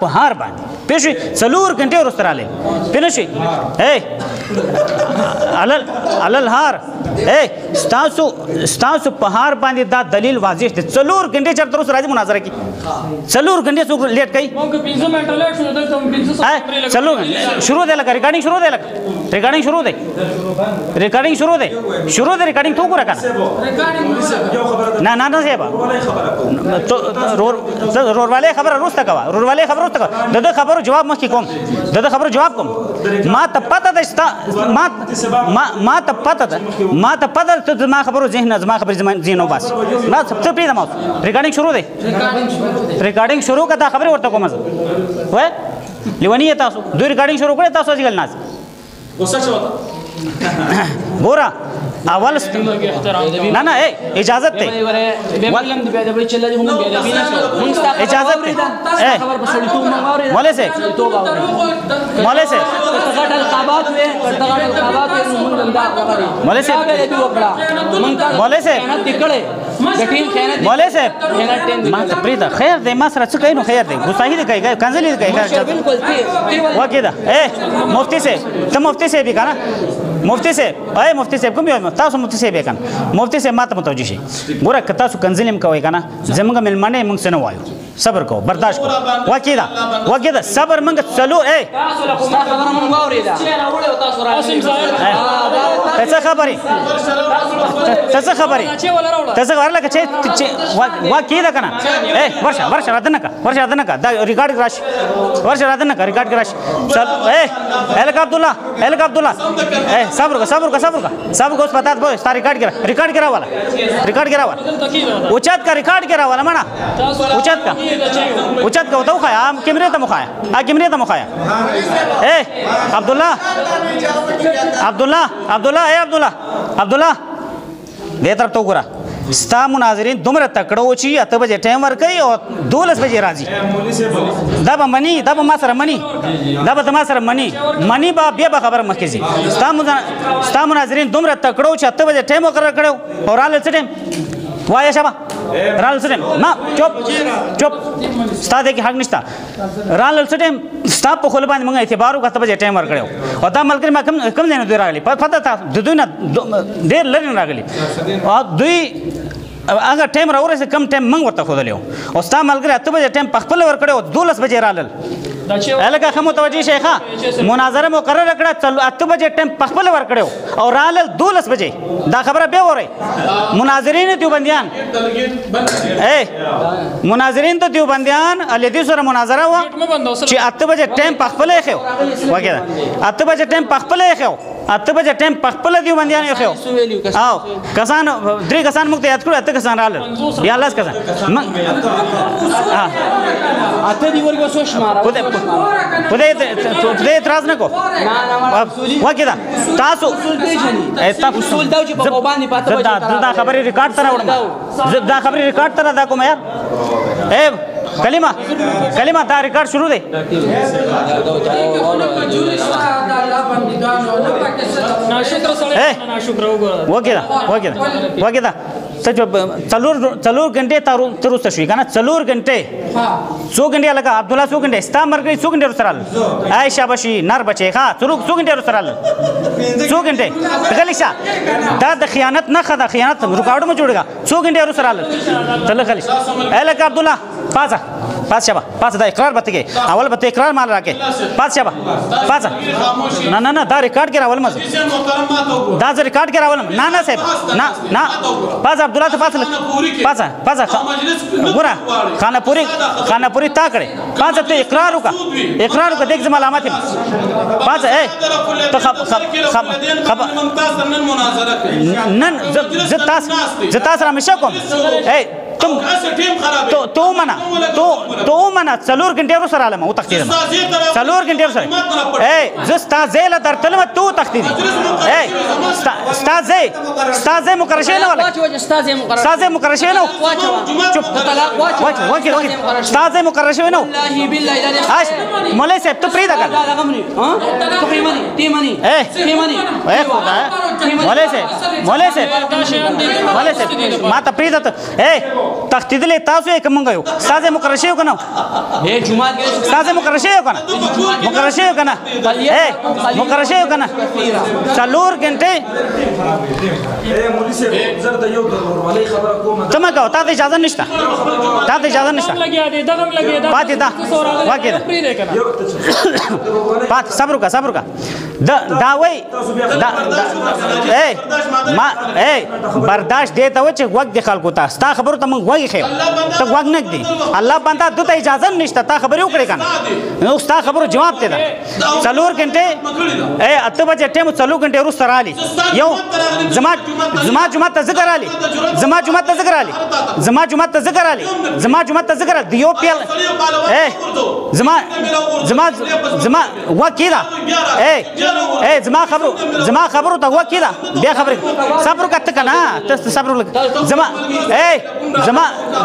پهار باندې پېښې څلور غنټې وروسته راغلی پوه شوې علل هار ستاسو پهار باندې دا دلیل واضح دی څلور غنټې چېرته وروسته راځي مناظره کې څلور غنټې څوک لیټ کوي څلور شروع دی لکه ریکارډینګ شروع دی لکه ریکارډینګ شروع دی ریکارډینګ تو وګوره که نه نه صاحب روروالی خبره وروسته کوه د ده خبرو جواب مخکې کوم ما ته پته ده ما ته پته ده ته زما خبرو زما خبرې ذهن وباسي نه څه پرېږدم اوس ریکارډینګ شروع دی ریکارډینګ شروع که دا خبرې ورته کوم زه وایه لیوني یې تاسو دوی ریکارډینګ شروع کړی تاسو ځګل ناست ګوره اول نه اجازت دی اجازت دی مولوی صاحب ما ته پرېږده خیر دی ما سره څه کوي نو خیر دی ګستاخي دې کوي کنځلې دې کوي وکېده مفتي صاحب ته مفتي صاحب یې که نه مفتي صاحب کوم یو تاسو مفتي صاحب یې که نه مفتي صاحب ما ته متوجه شي ګوره که تاسو کنځلې هم کوئ که نه زموږ مېلمانه موږ څه نه وایو صبر کوو برداشت کوو وکېده صبر موږ څلور ته څه خبرې لکه چې وکېده که نه ورشه راده نه که دا ریکارډ راشي ورشه راده نه که ریکارډ راشي هلکه عبدالله صبر اوس پتا ته ستا ریکارډ کې راواله اوچت کا ریکارډ کې راواله مړه اوچت کا ورته وښایه کیمرې ته مخایه عبدالله دې طرف ته وګوره ستا مناظرین دومره تکړه و چې 8 بجې ټایم ورکوي او 12 بجې راځي دا به ما سره مني به بیا به خبره مخکې ځي ستا مناظرین دومره تکړه و چې 8 بجې ټایم مقرر کړی او راغلل څه ټایم وایه شابه راغلل څه ټایم نه چپ ستا دی کې حق نشته راغلل څه ټایم ستا په خوله باندې موږ اعتبار وکړو 8 بجې ټایم ورکړی او دا ملګري ما کوم ځای نه دوی راغلي پته ته د دوی نه ډېر لرې نه راغلي او دوی هغه ټایم راورسېد کم ټایم موږ ورته ښودلی و او ستا ملګري 8 بجې ټایم په خپله ورکړی او 12 بجې راغلل هلکه ښه متوجه شئ ښه مناظره مقرره کړه 8 بجې ټایم په خپله ورکړی او راغلل 12 بجې دا خبره بیا وورئ مناظرین دیوبندیان الیدي سره مناظره وه چې 8 بجې ټایم په خپله یې ښیو وکېده 8 بجې ټایم په خپله یې ښیو 8 بجې ټایم په خپله دیوبندیان یې ښیو او کسان 3 کسان موږ ته یاد کړو 8 کسان راغلل یا 10 کسان خدای اعتراض نه کو وکېده تاسو دا خبرې ریکارډ ته راوړم دا خبرې ریکارډ ته رادا کوم یار کلمه دا ریکارډ شروع دی وکېده ته څلور غنټې تر وروسته شوي که نه 4 غنټې څو غنټې لکه عبدالله څو غنټې ستا ملګري څو غنټې وروسته راغلل ای شاباشي نر بچې ښه څو غنټې وروسته راغلل څو غنټې غلی شه دا د خیانت نښه ده خیانت رکاوټ مه جوړېږه څو غنټې وروسته راغلل ته لږ غلی شه ای لکه عبدالله پاڅه دا اقرار به ته کوې اول به ته اقرار مال راکې پاڅه نه دا ریکارډ کې راولم دا زه ریکارډ کې راولم نه صاحب نه پاڅه عبدالله ته پاڅه ګوره خانپوري تا کړې پاڅه ته اقرار وکړه دیک زما علامات یم پاڅه نن زه تاسو را همیشه کوم تو ومنه 4 غنټې وروسته راغلم وتښتېدم 4 غنټې وروسته زه ستا ځای له درتلم ته وتښتېدې ستا ځای مقرر شوی نه ستا ځای مقرر شوی نه ستا ځای مقرر شوی نه مولوي صاحب ته پرېږده که مولوي صاحب ما ته پرېږده ته تختیدلې تاسو یې کوم غيو استاد مقرر شوی کنه اے جمعه کې استاد مقرر شوی کنه مقرر شوی کنه اے مقرر شوی کنه څلور غنټه تم کو تا اجازه نشته تا اجازه نشته پاتې دا واکې دا پات صبر کا دا وای دا اے ما اے برداشت دیتا و چې وګ د خلکو ته ستا خبرو ته مونږ وایي خیر ته وګ نه دی الله بندا دته اجازه نشته تا خبرې وکړې کنه نو ستا خبرو جواب ته دا څلور غنټه اے اته بجې ټیم څلور غنټه ورو سره علي یو زما جمعه ته ذکر علي زما جمعه ته ذکر علي زما جمعه ته ذکر علي زما جمعه ته ذکر دیو پیل اے زما وکیلا اے زما خبرو ته وکیلا بیا خبرې صبر کته کنه ته صبر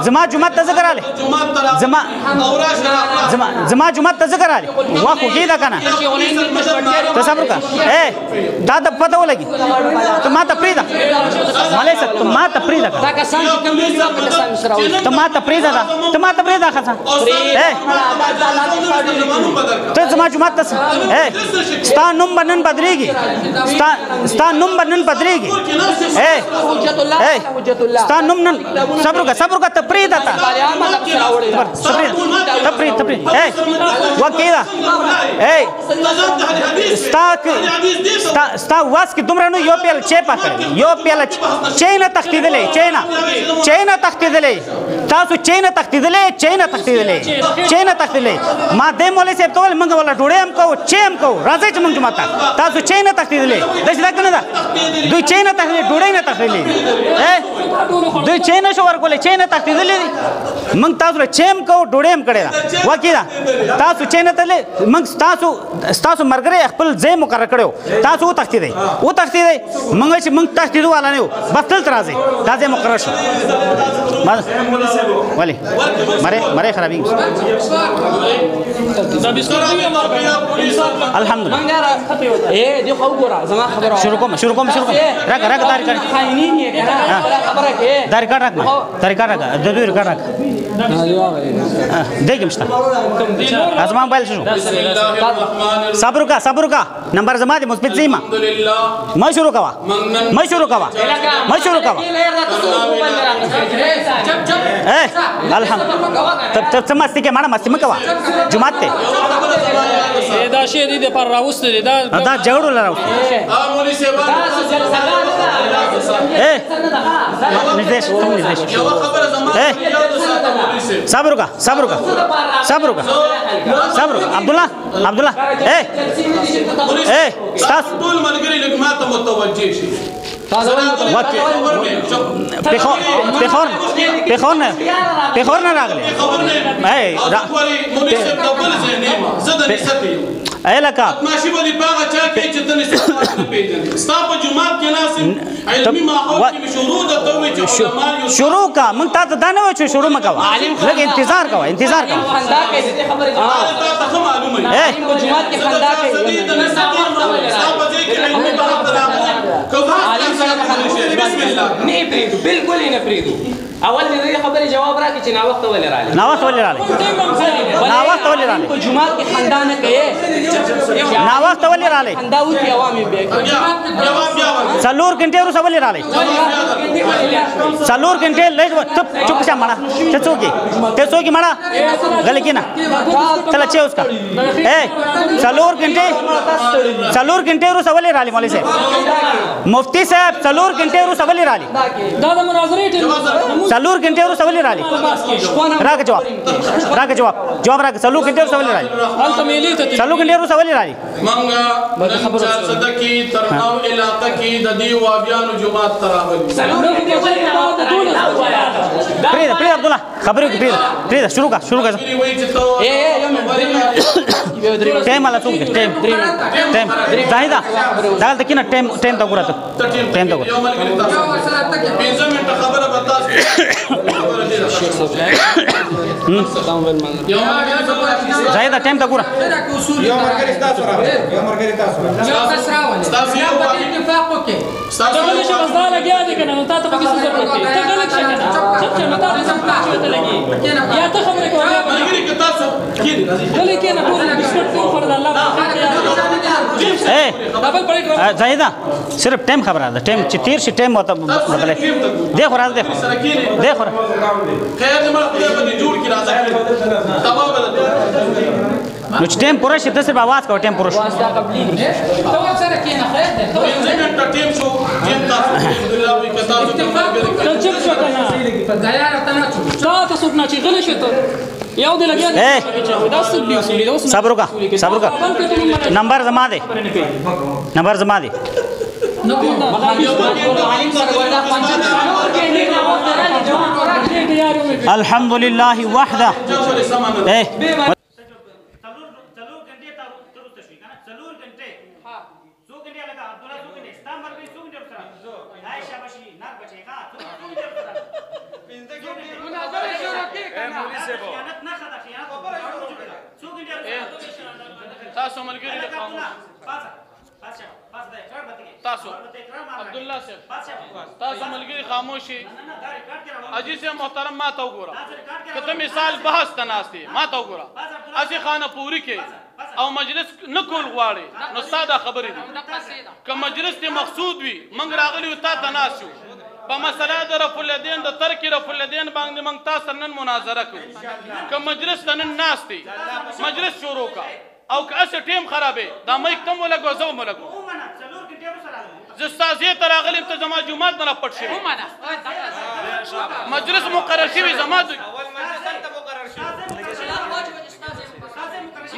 زما جمعه ته ذکر علي زما جمعه ته ذکر علي واکو کیدا کنه ته صبر کا اے دا د پته ولګي ته ما ته پریدا مالې ته ما ته پریدا دا کسان چې کوم دي ته ما ته پریدا خاصه اے ته زما جمعه ته اے ستا نوم بنن بدريږي ستا نوم بنن بدريږي اے ستا نوم نن صبر کا ته پریدا تا تپری اے وکیلا اے ستا واس کی دومره نو یو پیل چه پکړ یو پیل چینا تختیدلې تاسو چینا تختیدلې ما دې مولوی صاحب ته منګ ولا ډوړې هم کو چیم کو راځي چې منګ ماته تاسو چینا تختیدلې دښه کنه دا دوی چینا تختیدلې ډوړې نه تختیدلې اے دوی چینا شو ورکولې چینا تختیدلې منګ تاسو چیم کو ډوړې هم کړې وکیلا تاسو چینا تلې منګ تاسو مرګره خپل ځای مقرر کړو تاسو تختیدې منګ چې منګ تختیدو والا نه بس تل راځي دا ځای مقرر شو ولی مره خرابي الحمدلله اے دی خو ګورا زما خبره شروع کوم راګه داری کړ خاينين یې خبره کې داری کړ د دوی کړ دیګم شته ازما موبایل شو صبر کا نمبر زما دي مثبت زیما ما شروع کوا اے الحمدلله تب سماستی کې مانا مستی مکوا جمعه ته دا شی دې پر راوست دي دا جوړو لراوست مولوی صاحب اے نږدې صبر کا عبدالله اے تاسو ټول ملګری لږ ماته متوجه شي پیخور نه راغلی اے لکه ماشي باندې باغ چا کې چې تنه ستا په جمعات کې ناسم علمي ماحول کې شروع د توې چې علماء شروع کا موږ ته دا نه و چې شروع مکوا لږ انتظار کا خندا کې دې خبره ته معلومه اے په جمعات کې خندا کې ستا په دې کې علمي ماحول عالم سره بسم الله نه پریدو بالکل نه پریدو اول دې خبره جواب راکې چې نا وخت ولې رااله په جمعات کې خندا نه کوي نا وخت ولې رااله خندا وتی عوامي به څلور غنټه ورو سوالې رااله څلور غنټه لږ چپ شه مړه ته څوکي مړه غل کې نه تل چې اوس کا اے څلور غنټه ورو سوالې رااله مولوی صاحب مفتی صاحب څلور غنټه ورو سوالې رااله دا د مناظرې څلور غنټه ورو سوالې رااله راګه جواب څلور غنټه ورو سوالې رااله هلته میلې ته څلور غنټه ورو سوالې رااله منګه خبره صدقې ترناو علاقه کې د دې وابیانو جمعات تراولي پریدا عبدالله خبرې پریدا شروع کا اے ټیم والا څوک دی ټیم زاهده دلته کینه ټیم ته ګوره ته ټیم ته ګوره یو ملګری تاسو 15 منټه خبره به تاسو زاهده ټیم ته ګوره یو مرګري تاسو راوړئ یو مرګري تاسو تاسو یو اتفاق وکړي تاسو غلط شه بس دا لګیا دي کنه نو تا ته پکې څه ضرورت دی ته غلط شه کنه چپ شه نو تا ته څه ته لګي یا ته خبرې کوې ملګری که تاسو کینی غلي کې نه ټول بسکټ ته خبر د الله اے ډبل پړې زاهده صرف ټیم خبره ده ټیم چې تیر شي ټیم وته بدلې دیکھو راز دیکھو دیکھو خیر دې مړ خدای به دې جوړ کړي راځه تبا بدل نو چې ټیم پوره شي ته صرف आवाज کوه ټیم پوره شي واسطه قبلي دي ته ورسره کې نه خیر ده 15 منټه ټیم شو ټیم تاسو الحمدلله وي که تاسو ته ملګری ته چپ شو کنه غیا راته نه تا ته څوک نه چې غلي شو ته یو دې لګیا دي دا څه دی اصول دا صبر وکړه صبر وکړه نمبر زما دی نمبر زما دی نو الحمد لله وحده اے تاسو ملګری له تاسو عبد الله صاحب تاسو ملګری خاموشي اجي سے محترم ما ته وګوره کته مثال بحث تناسي ما ته وګوره اسی خانه پوری کې او مجلس نکول غواړي نو ساده خبرې دي که مجلس ته مقصود وي منګ راغلی تا تناسو په مسله د رفع الیدین د ترک رفع الیدین باندې موږ تاسو نن مناظره کوو که مجلس نن ناس دی مجلس شروع کا او که اس ټیم خرابې دا مایک تم ولګو زو ملګو زستازیه تر اغلم ته زما جمعات نه پټ شي مجلس مقرر شوی زما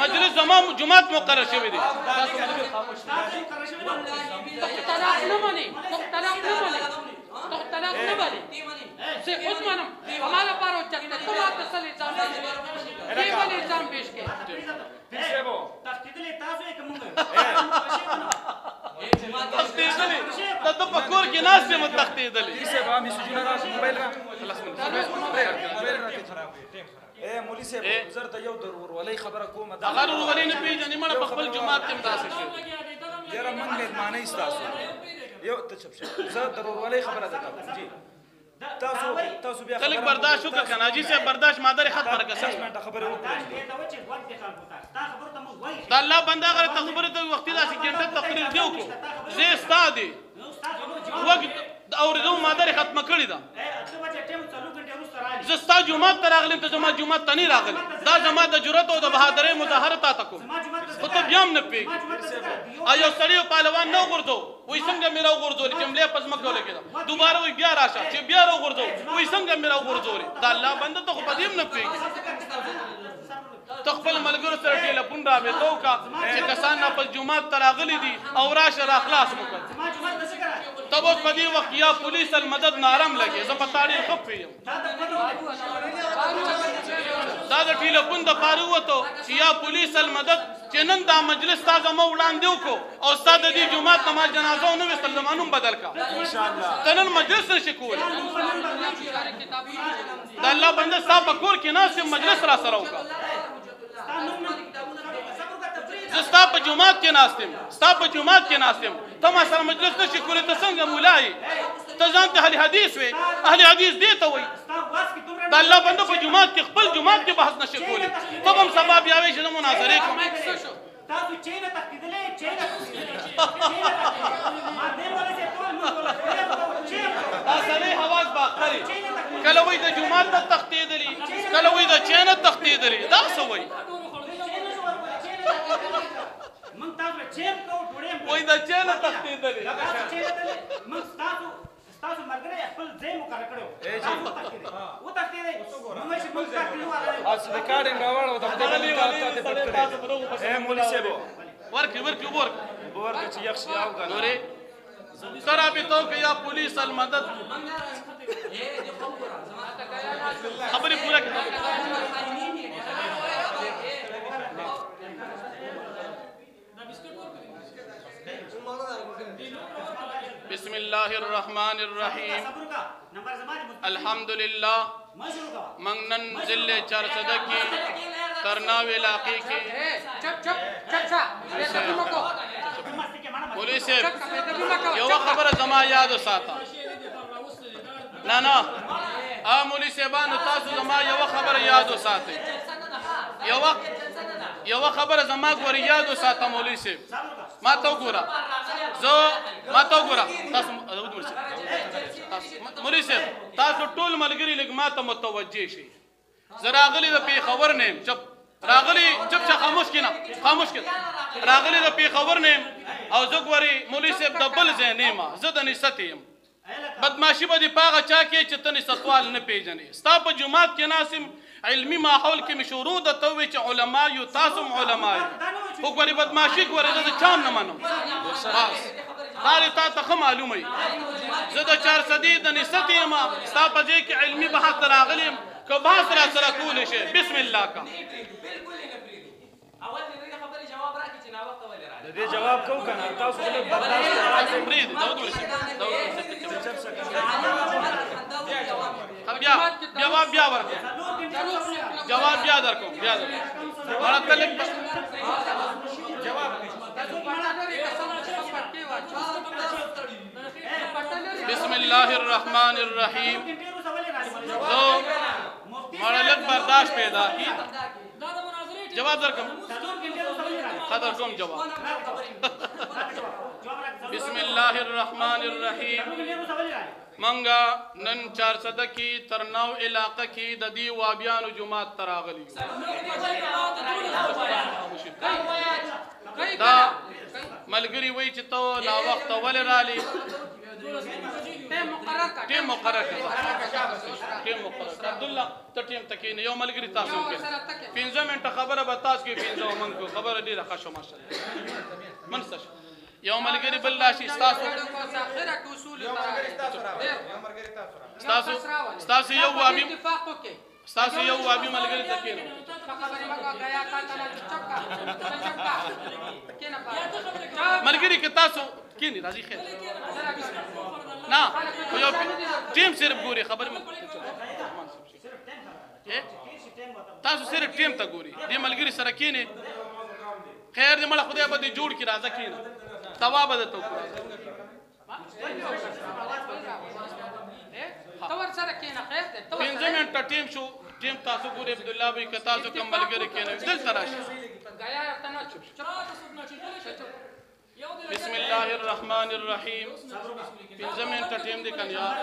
مجلس زما جمعات مقرر شوی دی تختلاف نه بلی زه خود منم ما لپاره چکته تو ما تسلی ځان دی بلی ځان پیش کې تختیدلې تاسو یې کوم تختیدلې د په کور کې ناس ته متختیدلې اے مولوی صاحب زر ته یو ضرور ولې خبره کومه دا غرور ولې نه پیژنې مړه په خپل جمعات کې مداسه شي یاره منګه معنی تاسو یو ته چپ شه زه ضرور ولې خبره ده جی تاسو بیا خلک برداشت وکړه کنه جی صاحب برداشت مادر خط ورکړه 10 منټه خبره وکړه دا الله بنده غره خبره ته وخت داسې ګنټه تقریر دیو کو زه استاد وخت اوریدو مادر ختم کړی دا زستا جمعه تر اغلم ته زما جمعه تنی راغلی دا زما د جرأت او د بهادرۍ مظاهره تا تکو خو ته بیا هم نه پیږي ایو سړی پهلوان نه غورځو وای څنګه مې راغورځول چې ملي پزمکه ولګېده دوباره وای بیا راشه چې بیا راغورځو وای څنګه مې راغورځول دا الله بنده ته خو په دې هم نه پیږي تخپل ملګرو سره ټلیفون رابطه وکړه چې کسان په جمعات ته راغلي دي او راشه را خلاص وکړه تب اوس په دې وخت یا پولیس المدد نارم لګي زه په تاریخ خپ یم دا د ټلیفون د پاره وته چې یا پولیس المدد چې نن دا مجلس تازه مو وړاندې وکړو او استاد دې جمعات نماز جنازه نو وستل زمانوم بدل کا ان شاء الله تنن مجلس نشي کول دا الله بنده صاحب کور کې ناس مجلس را سره وکړه زستا په جمعات کې ناستم ستا په جمعات کې ناستم ته ما سره مجلس نشي کولی ته څنګه مولای ته ځان ته اهل حدیث وې اهل حدیث دې ته وایي دا الله بنده په جمعات کې خپل جمعات کې بحث نشي کولی ته هم سبا بیا وایي چې زه مناظرې کوم تاسو چینه تختیدلې چینه دا سړی حواس باختري کله وایي د جمعات ته تختیدلي کله وایي د چینه تختیدلي دا څه وایي وایي د چینه تختیدلي تاسو مرګره خپل ځای مقرر کړو او تختیدې موږ چې موږ تختیدو تاسو د کارډ راوړو د خپل ته پټ کړی اے مولوی صاحب ورکی چې یخ شي او غنو نورې سره به تو کې یا پولیس المدد خبرې پوره کړه بسم الله الرحمن الرحیم الحمد للہ منگنن ضلع چارسدہ کی ترناو علاقے کی مولوی صاحب یو خبر زما یاد وساته نه مولوی صاحبانو تاسو زما یو خبر یاد وساتئ یو خبر زما ګورې یاد وساته مولوی صاحب ما ته وګوره تاسو مولوی صاحب تاسو ټول ملګري لږ ما ته متوجه شئ زه راغلی د پېښور نه یم راغلی خاموش کېنه راغلی د پېښور نه یم او زه ګورې مولوی صاحب د بل ځای نه یم زه د نصت یم بدماشي به دې په هغه چا کې چې ته نصتوال نه پېژنې ستا په جومات کې ناست یم علمي ماحول کې مې شروع درته ووایي چې علما یو تاسو هم علما یو خو ګورې بدماشي ګورې زه د چا هم نه منم بس دا دې تا ته ښه معلومه وي زه د چارسدي د نصت یم ستا په ځای کې علمي بحث ته راغلی یم که بحث را سره کولی شي بسم الله کا د دې جواب کو کنه تاسو له برداشت پرېږدئ داود ورسېږي بیا ورکوم جواب بیا درکوم مړه ته لږ بسم الله الرحمن الرحیم زه مړه لږ برداشت پیدا کړي جواب درکوم قدر کوم جواب بسم الله الرحمن الرحیم منګه نن چارسده کې ترناو علاقه کې د دې وابیانو جماعت ته راغلي دا ملګري وایي چې ته ناوخته ولې رالې ټیم مقرر کړه عبدالله ته ټیم ته کښېنه یو ملګري تاسو هم کښېنه 15 منټه خبره به تاسو کې 15 من کو خبره ډېره ښه شوه ماشاءالله منسه شوه یو ملګري بل راشي ستاسو یو وابي ملګري ته کښېنه ملګري که تاسو کښېنئ راځي خیر نه یو ټیم صرف ګوري خبرې تاسو صرف ټیم ته ګوري دې ملګري سره کښېنئ خیر دې مړه خدای به دې جوړ کړي راځه کښېنه ثواب به درته وکړو 15 منټه ټیم شو ټیم تاسو ګورئ عبدالله بھائی که تاسو کوم ملګري کښېنوي دلته راشي بسم الله الرحمن الرحیم 15 منټه ټیم دی کنه یار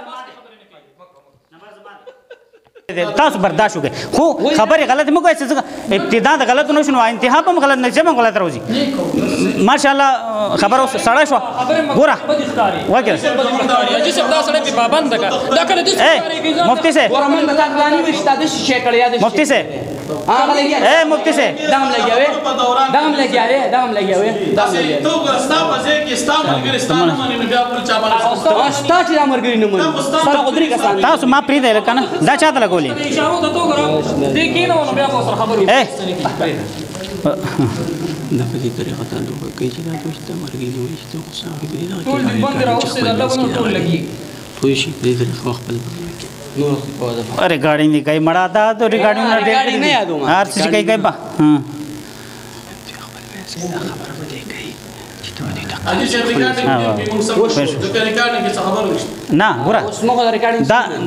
تاسو برداشت وکړئ خو خبرې غلط مه کوئ ابتدا د غلط نه شو نو انتها به هم غلط نتیجه به هم غلط راوځي ماشاءالله خبره سړه شوه ګوره وکړه مفتي صاحب مفتي صاحب مفتي صاحب تاسو ما پرېږدئ لږ که نه دا چا ته لګولې دا په دې طریقه ته دوه کوي چې دا دوسته مرګي نوې چې غوسه کوي دا پوه شي دې طریقه خپل ریکارډینګ دی کوي مړه دا د ریکارډینګ نه هر څه کوي کوي با خبره به دې کوي چې ته دې نه ګوره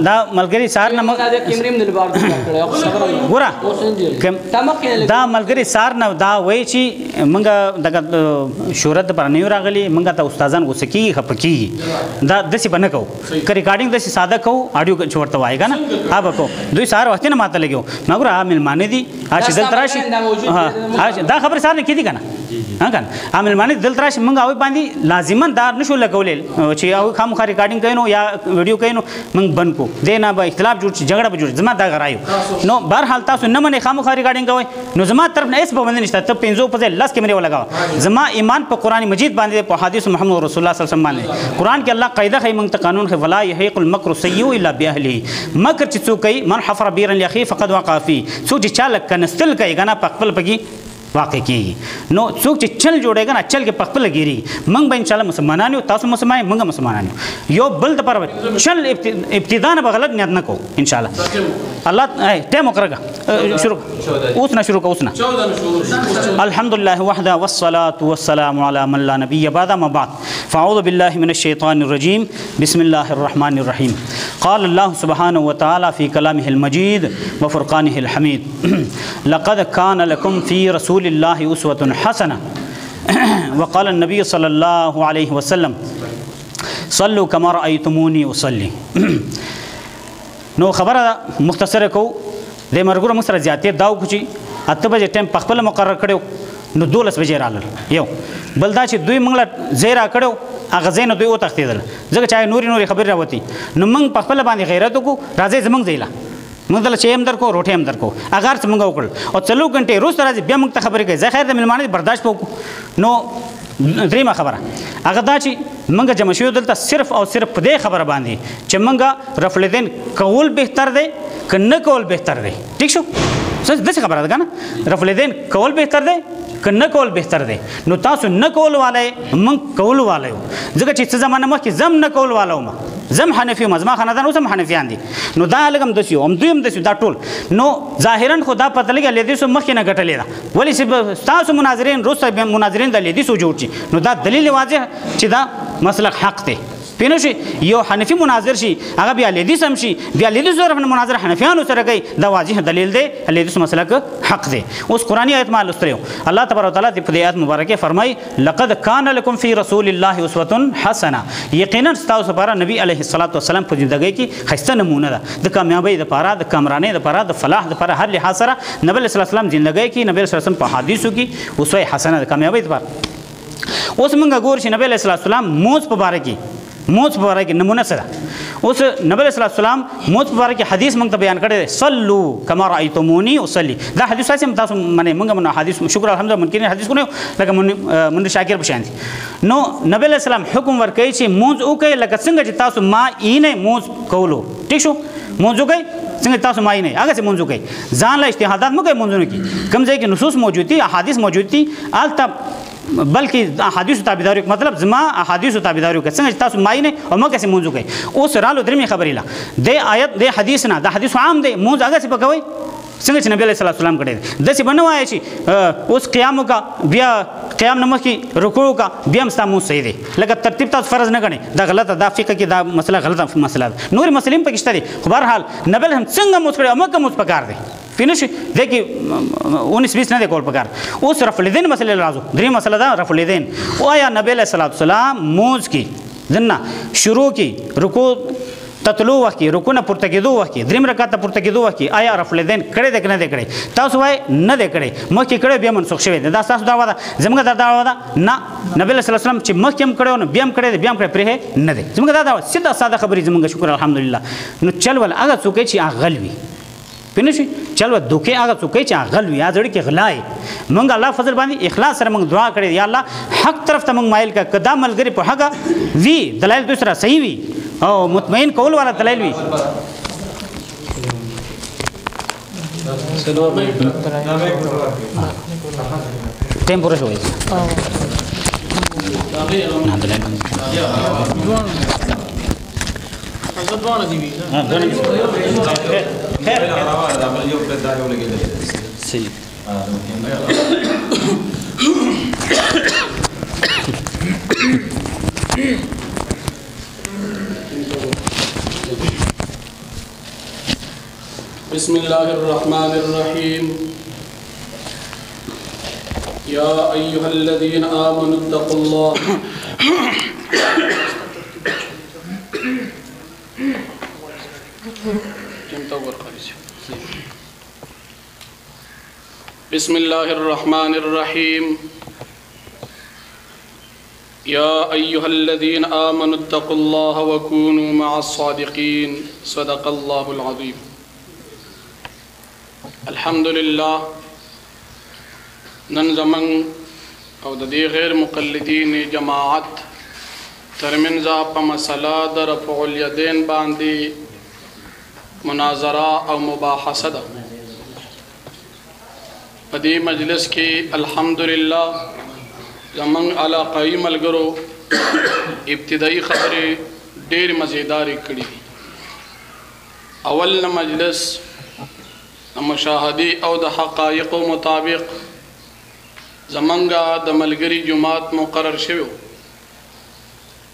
دا ملګري سار نه ګوره دا ملګري سار نه دا وایي چې موږ دغه شهرت لپاره نه یو راغلي موږ ته استادان غوسه کېږي خفه کېږي دا داسې به نه کوو که ریکارډینګ داسې ساده کوو اډیو چې ورته وایي که نه ها به کوو دوی سهار وختي نه ماته لګیو ما ګوره مېلمانه دي چې دلته راشي دا خبرې سهار نه کېدي که نه ها که نه مېلمانه دلته راشي موږ هغوی باندې لازما دا نشو لګولی چې هغوی خامخا ریکارډینګ کوي نو یا ویډیو کوي نو موږ بند کړو دې نه به اختلاف جوړ شي جګړه به جوړ شي زما دا غرایو نو بهرحال تاسو نه منئ خامخا ریکارډینګ کوئ نو زما طرف نه هېڅ پابندي نشته ته 500 په ځای 10 کیمرې ولګوه زما ایمان په قرآن مجید باندې په حدیث محمد رسول الله صلی الله علیه وسلم باندې قرآن کې الله قاعده ښیي موږ ته قانون ښیي ولا یحیق المکر السیء الا باهله مکر چې څوک کوي من حفر بیرا لاخیه فقد وقع فيه څوک چې چا لږ کنستل کوي که نه په خپل پکې واقع کیږي نو څوک چې چل جوړېږي نه چل کې پخپل ګيري موږ به ان شاء الله مسلمانانو تاسو مسلمان موږ مسلمانانو یو بل د پر چل ابتداء نه غلط نیت نه کو ان شاء الله الله ټیم وکړه شروع اوس نه شروع کو اوس نه الحمد لله وحده والصلاه والسلام على من لا نبي بعد ما بعد فاعوذ بالله من الشيطان الرجيم بسم الله الرحمن الرحيم قال الله سبحانه وتعالى في كلامه المجيد وفرقانه الحميد لقد كان لكم في رسول الله أسوة حسنة وقال النبي صلى الله عليه وسلم صلوا كما رأيتموني أصلي نو خبره مختصره کو د مرګورو مسره زیاتې داو کو چې 8 بجې ټیم په خپل مقرر کړو نو 12 بجې رالل یو بل دا چې دوی منګله زیرا کړو هغه زین دوی او تختیدل ځکه چې نوري خبر راوتی نو موږ په خپل باندې غیرت کو راځي زمنګ زیلا موږ دل چې هم درکو روټي هم درکو اگر څه موږ وکړ او څلو غنټې روز راځي بیا موږ ته خبرې کوي زه خیر د ملمانه برداشت وکړو نو دریمه خبره هغه دا چې موږ جمع شو دلته صرف او صرف په دې خبره باندې چې موږ رفل دین کول بهتر دی که نه کول بهتر دی ٹھیک شو څه دغه خبره ده کنه رفل دین کول بهتر دی که نه کول بهتر دی نو تاسو نه کول والے موږ کول والے ځکه چې څه زمانه مخکې زم نه کول والو ما زم حنفي مزما خاندان اوسم حنفيان دي نو دا لګم دسیو هم دوی هم دسیو دا ټول نو ظاهرا خدا پته لګي لیدي سو مخکې نه غټلې دا ولی چې تاسو مناظرین روس مناظرین د لیدي سو جوړ شي نو دا دلیل واضح چې دا مسلک حق دی پینو شي یو حنفي مناظر شي هغه بیا لیدي سم شي بیا لیدي زور مناظر حنفيانو سره کوي دا واضح دلیل دی لیدي سو مسلک حق دی اوس قرآنی آیت مال استریو الله تبارک وتعالى د دې آیت مبارکه فرمای لقد کان لکم فی رسول الله اسوه حسنه یقینا تاسو لپاره نبی علیه الصلاۃ والسلام په ژوندۍ کې خسته نمونه ده د کامیابی لپاره د کامرانی لپاره د فلاح لپاره هر لحاظ سره نبی صلی الله علیه وسلم ژوندۍ کې نبی صلی الله علیه وسلم په حدیثو کې اسوه حسنه د کامیابی لپاره اوس موږ ګور شي نبی علیه الصلاۃ والسلام موږ په باره کې موت مبارک نمونه سره اوس نبی صلی الله علیه وسلم موت مبارک حدیث موږ ته بیان کړی صلو کما رایتمونی اصلی دا حدیث تاسو تاسو منه موږ حدیث شکر الحمدلله ممکن حدیث کو نه لکه من شاکر بشاندي نو نبی علیہ السلام حکم ورکړي چې موز او کوي لکه څنګه چې تاسو ما اینه موز کولو ٹھیک شو موز او کوي څنګه تاسو ما اینه هغه څه موز او کوي ځان له اجتهادات مګي موزونه کی کم ځای کې نصوص موجود دي احادیث موجود دي الته بلکې احادیث تابعداري مطلب زما احادیث تابعداري کوي څنګه تاسو ماینه او مګه سي مونږ کوي اوس رالو درمه خبرې لا د آیت د حدیث نه د حدیث عام دی مونږ هغه څه پکوي څنګه چې نبی صلی الله علیه وسلم کړی د څه بنوای شي اوس قیام کا بیا قیام نماز کی رکوع کا بیا مستامو صحیح دی لکه ترتیب تاسو فرض نه غني دا غلطه دا فقہ کې دا مسله غلطه مسله نور مسلم پکشته دي خو بهر حال نبی هم څنګه موږ کړی مګه موږ پکار دی فینش دیکي 19-20 نه کول پکار اوس رفع الیدین مسله راځو درې مسله دا رفع الیدین او آیا نبی علیہ الصلوۃ والسلام موز کی ځنه شروع کی رکوع تطلو وخت کې رکوع نه پورته کېدو وخت کې دریم رکعت پورته کېدو وخت کې آیا رفع الیدین کړي د کنه د کړي تاسو وای نه د کړي مخکې کړي بیا منسوخ شوی دا تاسو دا ودا زموږ دا ودا نه نبی صلی الله علیه وسلم چې مخکې هم کړو نو بیا هم کړي بیا هم کړي پرې نه دي زموږ دا سیده ساده خبرې زموږ شکر الحمدلله نو چل ول هغه څوک چې اغلوي پینشي چلو دوکه هغه څوک چې اغل وي ازړ کې غلای مونږ الله فضل باندې اخلاص سره مونږ دعا کړې یا الله حق طرف ته مونږ مایل کا قدم ملګری په حق وی دلایل دوسرا صحیح وي او مطمئن کول والا دلایل وي ټیم پوره شوی نه دلایل دوانه دی صحیح بسم الله الرحمن الرحيم يا أيها الذين آمنوا اتقوا الله بسم الله الرحمن الرحيم يا أيها الذين آمنوا اتقوا الله وكونوا مع الصادقين صدق الله العظيم الحمد لله ننزمن او د دې غیر مقلدین جماعت ترمنځ په مسله د رفع الیدین باندې مناظره او مباحثه ده پدې مجلس کې الحمدلله زمونږ علاقائی ملګرو ابتدائی خبرې ډېر مزیدارې کړي دي. اول مجلس مشاهدي او د حقایقو مطابق زمونږه د ملګري جماعت مقرر شوی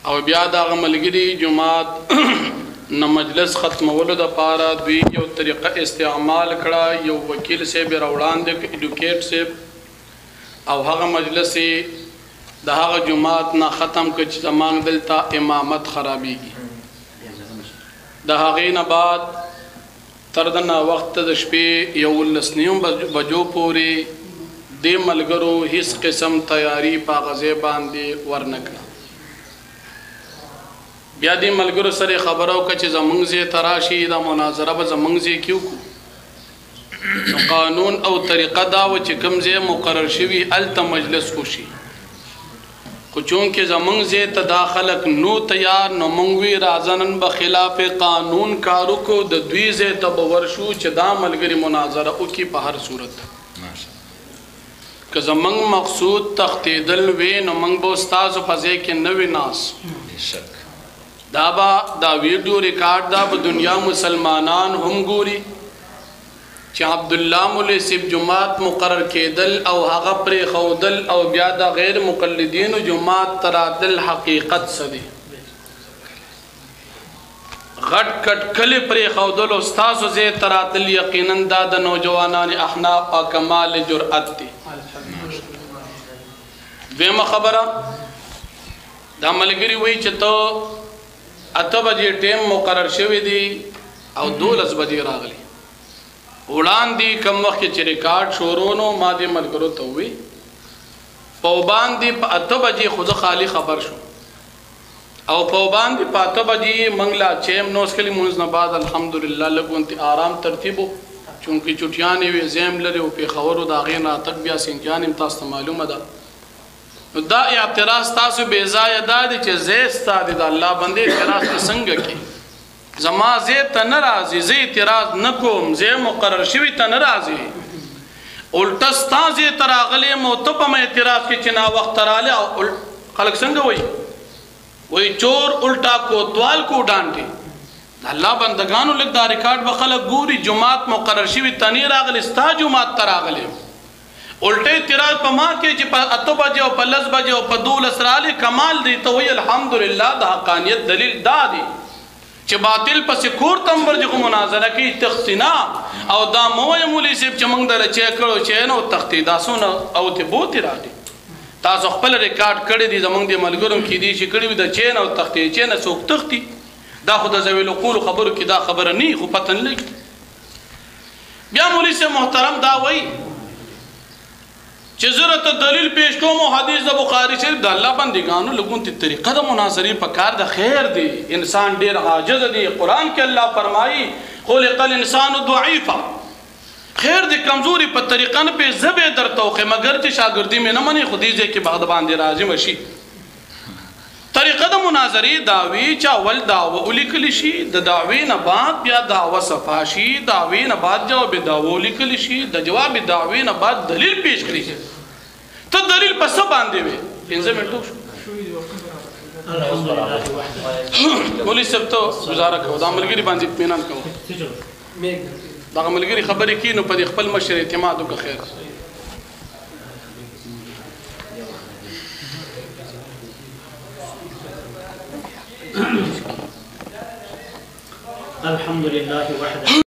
او بیا دغه ملګري جماعت نه مجلس ختمولو دپاره دوی یو طریقه استعمال کړه. یو وکیل صاحب یې راوړاندې کړ ایډوکیټ صاحب او هغه مجلس یې د هغه جماعت نه ختم کړ چې زمونږ دلته امامت خرابېږي. د هغې نه بعد تر دنه وخت د شپې 11:30 بجو پورې دې ملګرو هیڅ قسم تیاری په هغه ځای باندې ورنه کړه. بیا دې ملګرو سره خبره وکړه چې زمونږ ځای ته راشي دا مناظره به زمونږ ځای کې وکړو. نو قانون او طریقه دا و چې کوم ځای مقرر شوي هلته مجلس وشي، خو چونکې زمونږ ځای ته دا خلک نو تیار نو موږ وی راځه نن به خلاف قانون کار وکړو، د دوی ځای ته به ورشو چې دا ملګري مناظره وکړي په هر صورت. که زمونږ مقصود تښتېدل وی نو موږ به ستاسو په ځای کې نه وي ناست. دا ویډیو ریکارډ دا به دنیا مسلمانان هم ګوري چې عبدالله مولوي صاحب جماعت مقرر کېدل او هغه پرېښودل او بیا د غیر مقلدینو جماعت ته راتلل حقیقت څه دی. غټ کټ کلي پرېښودل او ستاسو ځای ته راتلل یقینا دا د نوجوانان احناف او کمال جرأت دی. دویمه خبره دا ملګري وایي چې ته 8 بجې ټیم مقرر شوی دی او 12 بجې راغلی. وړاندې کم وخت چې ریکارډ شروع نو ما دې ملګرو ته ووی په وباندې په 8 بجې خو زه خالي خبر شوم او په وباندې په 8 بجې موږ لا چیم نوز کلي مونځ نه بعد الحمدلله لږ غونتې آرام ترتیب و چونکې چوټیانې وې زیم لري او پېښور و د هغې نه تک بیا سینجان یم تاسو ته معلومه ده. نو دا اعتراض تاسو بې ځایه دا دی چې زه ستا دی د الله بندې اعتراض ته څنګه کې زما زه ته نه راځي، زه اعتراض نه کوم، زه مقرر شوي ته نه راځي، الټه ستا زه ته راغلی یم او ته په ما اعتراض کې چې ناوخته رالی. او خلک څنګه وایي چور الټا کوتوال کو ډانټې. د الله بندګانو لږ دا ریکارډ به خلک ګوري جماعت مقرر شوي ته نه راغلی، ستا جماعت ته راغلی الټه اعتراض په ما کې چې په 8 بجې او په 10 بجې او په 12 رالی کمال دی. ته وایي الحمدلله د حقانیت دلیل دا دی چې باطل پسې کور تم ورځي خو مناظره کوي تختینا او دا مو وایي مولوي صاحب چې موږ دله چیک کړو چې نو تختې داسونه او ته بوتې راغلي. تاسو خپل ریکارډ کړی دي زموږ د ملګرو کې دي چې کړي وي د چین او تختې چین څوک تختي دا خو د ذویل القول خبرو کې دا خبره نه خو پته نه لګي. بیا مولوي صاحب محترم دا وایي چې زه ته دلیل پیش کوم حدیث د بخاري شریف د الله بندګانو لګونتې طریقه د مناظرې په کار د خیر دی. انسان ډېر عاجز دی. قرآن کې الله فرمایي خلق الانسان ضعیفا، خیر د کمزوري په طریقه نه پې زه به درته وښیم مګر چې شاګردي مې نه منې خو دې ځای کې به د باندې راضي وشي. طریقه د مناظرې دعوی چې اول دعوه ولیکلی شي، د دعوې نه بعد بیا دعوه صفا شي، دعوې نه بعد جواب دعوه ولیکلی شي، د جواب دعوې نه بعد دلیل پیش کړي شي. ته دلیل په څه باندې وې 15 منټو شو. مولوي صاحب ته گزاره کوو دا ملګري باندې اطمینان کوو، دغه ملګري خبرې کړي نو په دې خپل مشر اعتماد وکړه. خیر الحمد لله وحده